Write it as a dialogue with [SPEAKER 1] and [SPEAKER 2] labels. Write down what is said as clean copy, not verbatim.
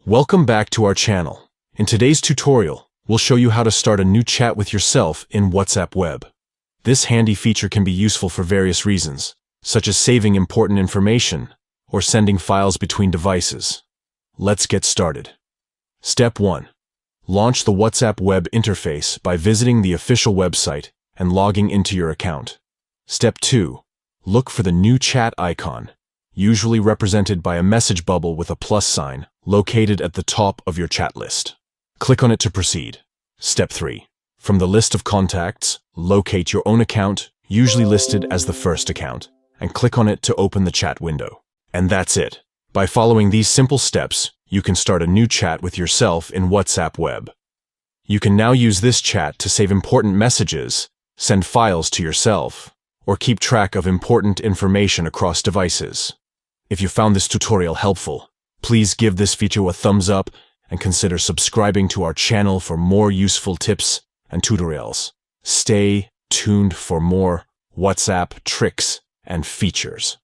[SPEAKER 1] Welcome back to our channel. In today's tutorial, we'll show you how to start a new chat with yourself in WhatsApp Web. This handy feature can be useful for various reasons, such as saving important information or sending files between devices. Let's get started. Step 1. Launch the WhatsApp Web interface by visiting the official website and logging into your account. Step 2. Look for the new chat icon, usually represented by a message bubble with a plus sign, located at the top of your chat list. Click on it to proceed. Step 3. From the list of contacts, locate your own account, usually listed as the first account, and click on it to open the chat window. And that's it. By following these simple steps, you can start a new chat with yourself in WhatsApp Web. You can now use this chat to save important messages, send files to yourself, or keep track of important information across devices. If you found this tutorial helpful, please give this video a thumbs up and consider subscribing to our channel for more useful tips and tutorials. Stay tuned for more WhatsApp tricks and features.